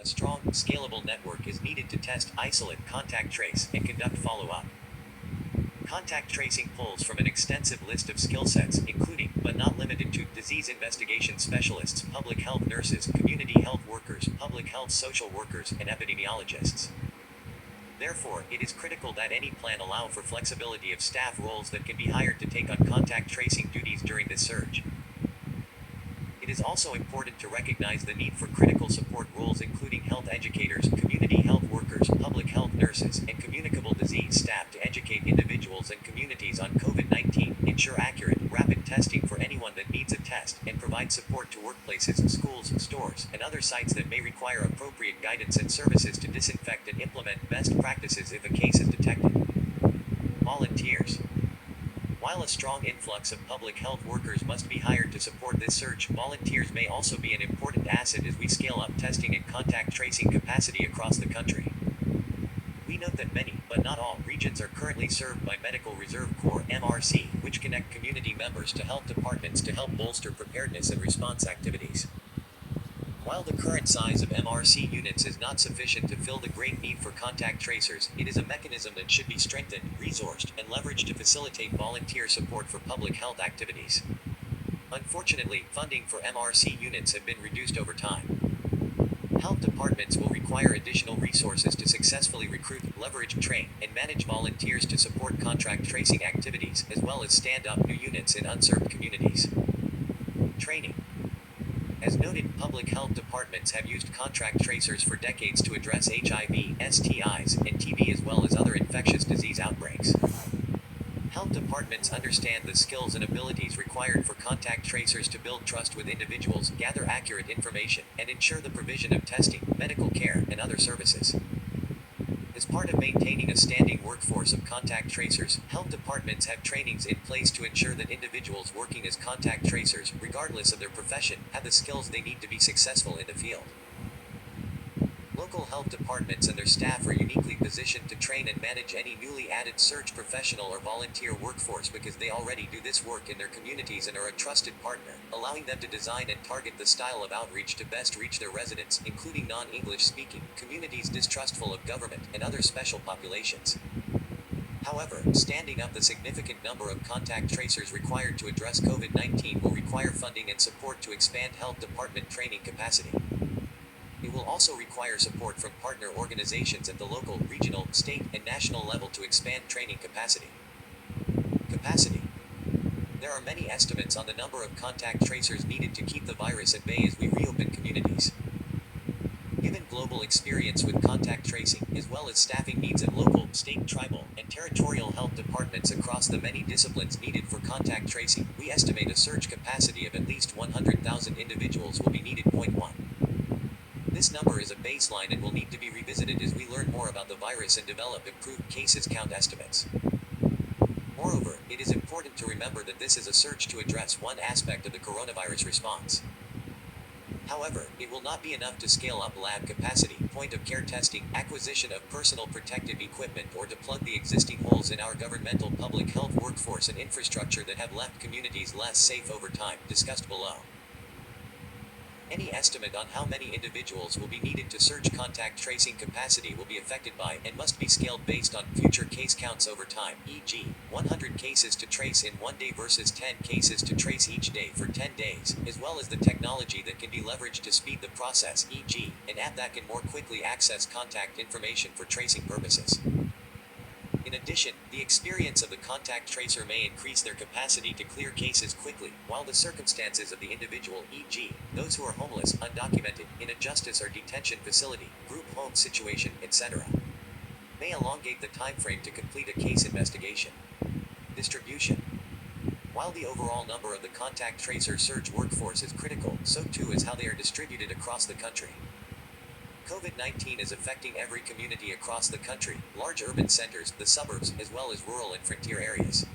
A strong, scalable network is needed to test, isolate, contact trace, and conduct follow-up. Contact tracing pulls from an extensive list of skill sets, including, but not limited to, disease investigation specialists, public health nurses, community health workers, public health social workers, and epidemiologists. Therefore, it is critical that any plan allow for flexibility of staff roles that can be hired to take on contact tracing duties during this surge. It is also important to recognize the need for critical support roles including health educators, community health workers, public health nurses, and communicable disease staff to educate individuals and communities on COVID-19, ensure accurate, rapid testing for anyone that needs a test, and provide support to workplaces, schools, stores, and other sites that may require appropriate guidance and services to disinfect and implement best practices if a case is detected. Volunteers. While a strong influx of public health workers must be hired to support this surge, volunteers may also be an important asset as we scale up testing and contact tracing capacity across the country. We note that many, but not all, regions are currently served by Medical Reserve Corps (MRC), which connect community members to health departments to help bolster preparedness and response activities. While the current size of MRC units is not sufficient to fill the great need for contact tracers, it is a mechanism that should be strengthened, resourced, and leveraged to facilitate volunteer support for public health activities. Unfortunately, funding for MRC units have been reduced over time. Health departments will require additional resources to successfully recruit, leverage, train, and manage volunteers to support contract tracing activities, as well as stand up new units in unserved communities. Training. As noted, public health departments have used contract tracers for decades to address HIV, STIs, and TB as well as other infectious disease outbreaks. Health departments understand the skills and abilities required for contact tracers to build trust with individuals, gather accurate information, and ensure the provision of testing, medical care, and other services. As part of maintaining a standing workforce of contact tracers, health departments have trainings in place to ensure that individuals working as contact tracers, regardless of their profession, have the skills they need to be successful in the field. Local health departments and their staff are uniquely positioned to train and manage any newly added surge professional or volunteer workforce because they already do this work in their communities and are a trusted partner, allowing them to design and target the style of outreach to best reach their residents, including non-English speaking, communities distrustful of government, and other special populations. However, standing up the significant number of contact tracers required to address COVID-19 will require funding and support to expand health department training capacity. It will also require support from partner organizations at the local, regional, state, and national level to expand training capacity. Capacity. There are many estimates on the number of contact tracers needed to keep the virus at bay as we reopen communities. Given global experience with contact tracing, as well as staffing needs at local, state, tribal, and territorial health departments across the many disciplines needed for contact tracing, we estimate a surge capacity of at least 100,000 individuals will be needed. 1. This number is a baseline and will need to be revisited as we learn more about the virus and develop improved cases count estimates. Moreover, it is important to remember that this is a surge to address one aspect of the coronavirus response. However, it will not be enough to scale up lab capacity, point-of-care testing, acquisition of personal protective equipment, or to plug the existing holes in our governmental public health workforce and infrastructure that have left communities less safe over time, discussed below. Any estimate on how many individuals will be needed to surge contact tracing capacity will be affected by and must be scaled based on future case counts over time, e.g., 100 cases to trace in 1 day versus 10 cases to trace each day for 10 days, as well as the technology that can be leveraged to speed the process, e.g., an app that can more quickly access contact information for tracing purposes. In addition, the experience of the contact tracer may increase their capacity to clear cases quickly, while the circumstances of the individual, e.g., those who are homeless, undocumented, in a justice or detention facility, group home situation, etc., may elongate the time frame to complete a case investigation. Distribution. While the overall number of the contact tracer surge workforce is critical, so too is how they are distributed across the country. COVID-19 is affecting every community across the country, large urban centers, the suburbs, as well as rural and frontier areas.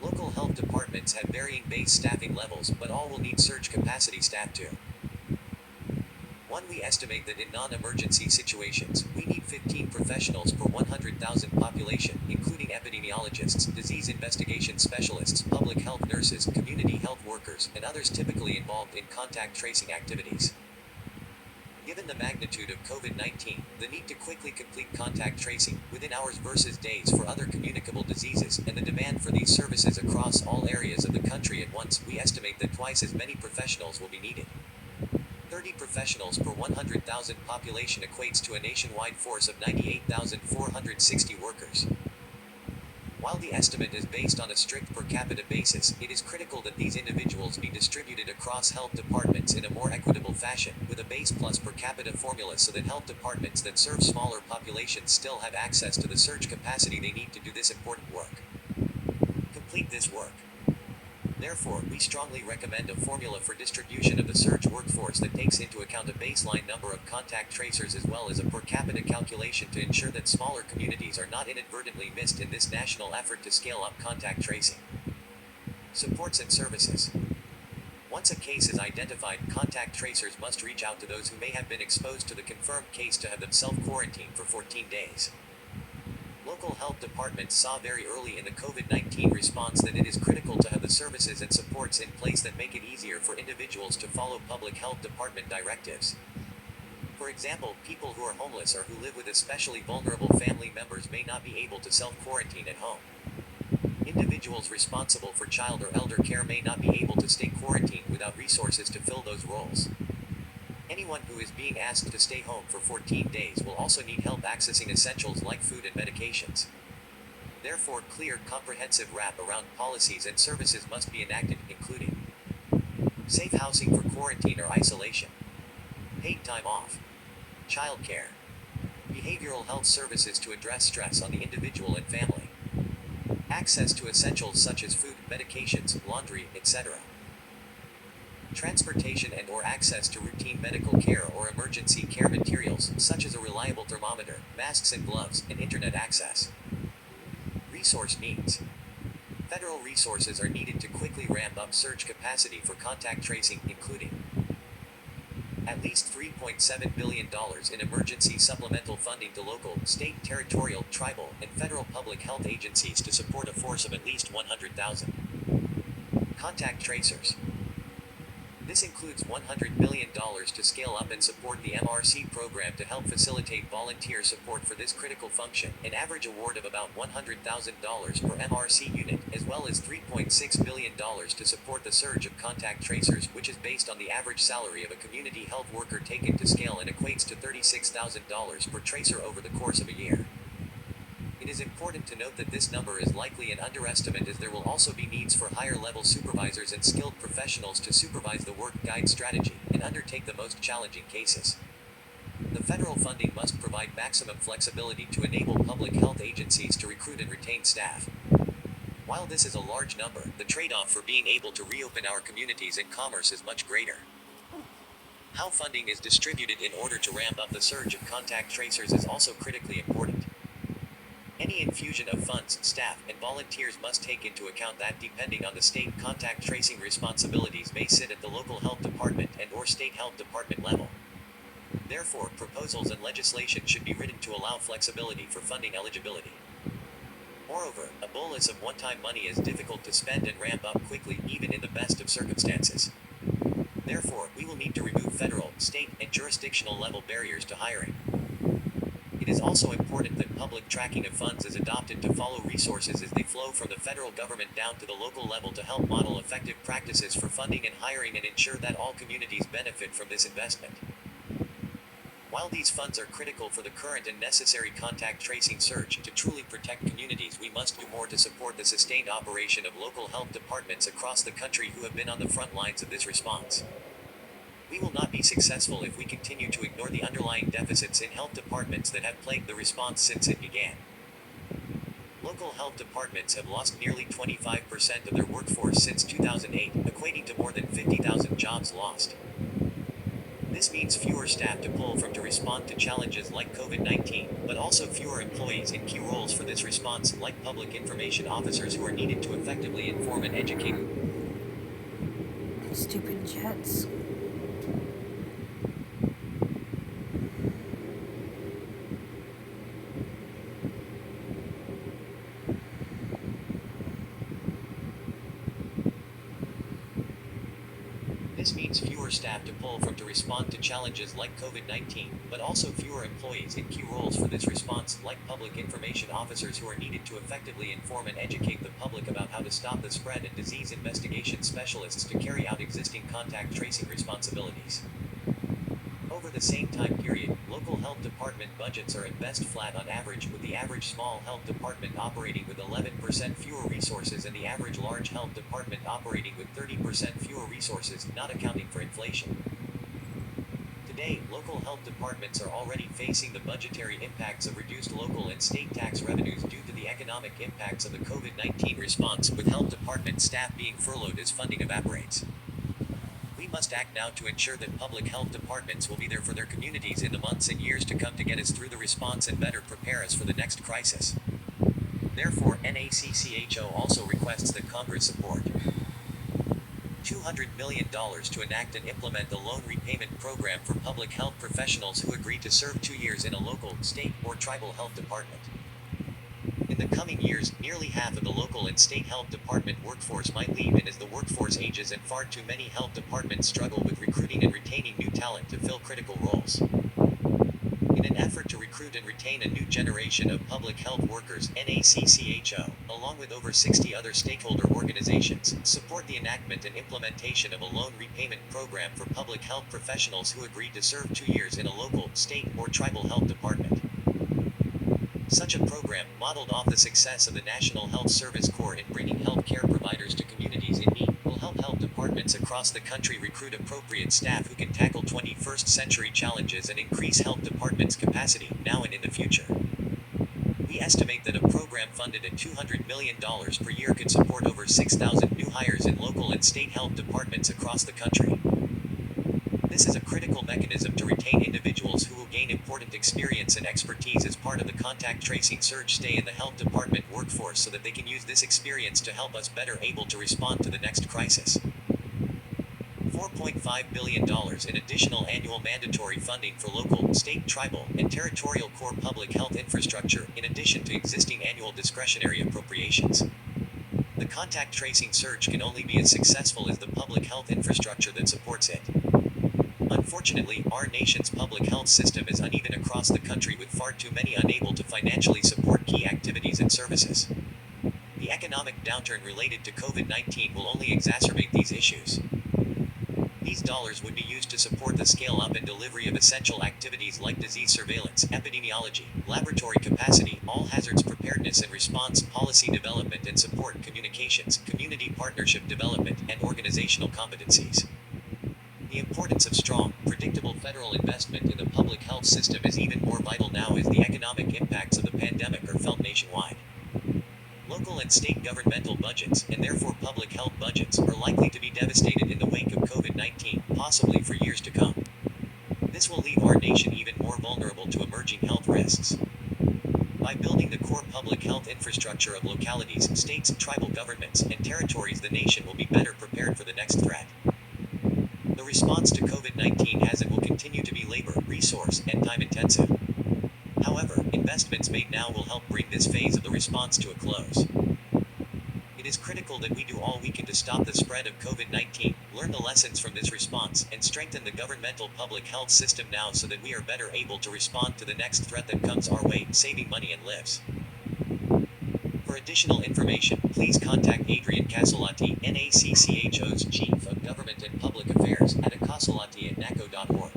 Local health departments have varying base staffing levels, but all will need surge capacity staff too. We estimate that in non-emergency situations, we need 15 professionals per 100,000 population, including epidemiologists, disease investigation specialists, public health nurses, community health workers, and others typically involved in contact tracing activities. Given the magnitude of COVID-19, the need to quickly complete contact tracing, within hours versus days for other communicable diseases, and the demand for these services across all areas of the country at once, we estimate that twice as many professionals will be needed. 30 professionals per 100,000 population equates to a nationwide force of 98,460 workers. While the estimate is based on a strict per capita basis, it is critical that these individuals be distributed across health departments in a more equitable fashion, with a base plus per capita formula so that health departments that serve smaller populations still have access to the surge capacity they need to do this important work. Complete this work. Therefore, we strongly recommend a formula for distribution of the surge workforce that takes into account a baseline number of contact tracers as well as a per capita calculation to ensure that smaller communities are not inadvertently missed in this national effort to scale up contact tracing. Supports and services. Once a case is identified, contact tracers must reach out to those who may have been exposed to the confirmed case to have them self-quarantine for 14 days. Local health departments saw very early in the COVID-19 response that it is critical to have the services and supports in place that make it easier for individuals to follow public health department directives. For example, people who are homeless or who live with especially vulnerable family members may not be able to self-quarantine at home. Individuals responsible for child or elder care may not be able to stay quarantined without resources to fill those roles. Anyone who is being asked to stay home for 14 days will also need help accessing essentials like food and medications. Therefore, clear, comprehensive wrap-around policies and services must be enacted, including safe housing for quarantine or isolation, paid time off, childcare, behavioral health services to address stress on the individual and family, access to essentials such as food, medications, laundry, etc. Transportation and or access to routine medical care or emergency care materials, such as a reliable thermometer, masks and gloves, and internet access. Resource needs. Federal resources are needed to quickly ramp up surge capacity for contact tracing, including at least $3.7 billion in emergency supplemental funding to local, state, territorial, tribal, and federal public health agencies to support a force of at least 100,000 contact tracers. This includes $100 million to scale up and support the MRC program to help facilitate volunteer support for this critical function, an average award of about $100,000 per MRC unit, as well as $3.6 billion to support the surge of contact tracers, which is based on the average salary of a community health worker taken to scale and equates to $36,000 per tracer over the course of a year. It is important to note that this number is likely an underestimate, as there will also be needs for higher-level supervisors and skilled professionals to supervise the work, guide strategy, and undertake the most challenging cases. The federal funding must provide maximum flexibility to enable public health agencies to recruit and retain staff. While this is a large number, the trade-off for being able to reopen our communities and commerce is much greater. How funding is distributed in order to ramp up the surge of contact tracers is also critically important. Any infusion of funds, staff, and volunteers must take into account that, depending on the state, contact tracing responsibilities may sit at the local health department and or state health department level. Therefore, proposals and legislation should be written to allow flexibility for funding eligibility. Moreover, a bolus of one-time money is difficult to spend and ramp up quickly, even in the best of circumstances. Therefore, we will need to remove federal, state, and jurisdictional level barriers to hiring. It is also important that public tracking of funds is adopted to follow resources as they flow from the federal government down to the local level to help model effective practices for funding and hiring and ensure that all communities benefit from this investment. While these funds are critical for the current and necessary contact tracing surge, to truly protect communities we must do more to support the sustained operation of local health departments across the country who have been on the front lines of this response. We will not be successful if we continue to ignore the underlying deficits in health departments that have plagued the response since it began. Local health departments have lost nearly 25% of their workforce since 2008, equating to more than 50,000 jobs lost. This means fewer staff to pull from to respond to challenges like COVID-19, but also fewer employees in key roles for this response, like public information officers who are needed to effectively inform and educate. Stupid jets. This means fewer staff to pull from to respond to challenges like COVID-19, but also fewer employees in key roles for this response, like public information officers who are needed to effectively inform and educate the public about how to stop the spread, and disease investigation specialists to carry out existing contact tracing responsibilities. Over the same time period, local health department budgets are at best flat on average, with the average small health department operating with 11% fewer resources and the average large health department operating with 30% fewer resources, not accounting for inflation. Today, local health departments are already facing the budgetary impacts of reduced local and state tax revenues due to the economic impacts of the COVID-19 response, with health department staff being furloughed as funding evaporates. We must act now to ensure that public health departments will be there for their communities in the months and years to come to get us through the response and better prepare us for the next crisis. Therefore, NACCHO also requests that Congress support $200 million to enact and implement a loan repayment program for public health professionals who agree to serve 2 years in a local, state, or tribal health department. In the coming years, nearly half of the local and state health department workforce might leave, and as the workforce ages and far too many health departments struggle with recruiting and retaining new talent to fill critical roles. In an effort to recruit and retain a new generation of public health workers, NACCHO, along with over 60 other stakeholder organizations, support the enactment and implementation of a loan repayment program for public health professionals who agree to serve 2 years in a local, state, or tribal health department. Such a program, modeled off the success of the National Health Service Corps in bringing health care providers to communities in need, will help health departments across the country recruit appropriate staff who can tackle 21st century challenges and increase health departments' capacity, now and in the future. We estimate that a program funded at $200 million per year could support over 6,000 new hires in local and state health departments across the country. This is a critical mechanism to retain individuals who will gain important experience and expertise as part of the contact tracing surge stay in the health department workforce, so that they can use this experience to help us better able to respond to the next crisis. $4.5 billion in additional annual mandatory funding for local, state, tribal, and territorial core public health infrastructure, in addition to existing annual discretionary appropriations. The contact tracing surge can only be as successful as the public health infrastructure that supports it. Unfortunately, our nation's public health system is uneven across the country, with far too many unable to financially support key activities and services. The economic downturn related to COVID-19 will only exacerbate these issues. These dollars would be used to support the scale-up and delivery of essential activities like disease surveillance, epidemiology, laboratory capacity, all hazards preparedness and response, policy development and support, communications, community partnership development, and organizational competencies. The importance of strong, predictable federal investment in the public health system is even more vital now, as the economic impacts of the pandemic are felt nationwide. Local and state governmental budgets, and therefore public health budgets, are likely to be devastated in the wake of COVID-19, possibly for years to come. This will leave our nation even more vulnerable to emerging health risks. By building the core public health infrastructure of localities, states, tribal governments, and territories, the nation will be better prepared for the next threat. The response to COVID-19 has and will continue to be labor, resource, and time-intensive. However, investments made now will help bring this phase of the response to a close. It is critical that we do all we can to stop the spread of COVID-19, learn the lessons from this response, and strengthen the governmental public health system now, so that we are better able to respond to the next threat that comes our way, saving money and lives. For additional information, please contact Adrian Casolati, NACCHO's Chief of Government and Public Affairs, at acasolati@naco.org.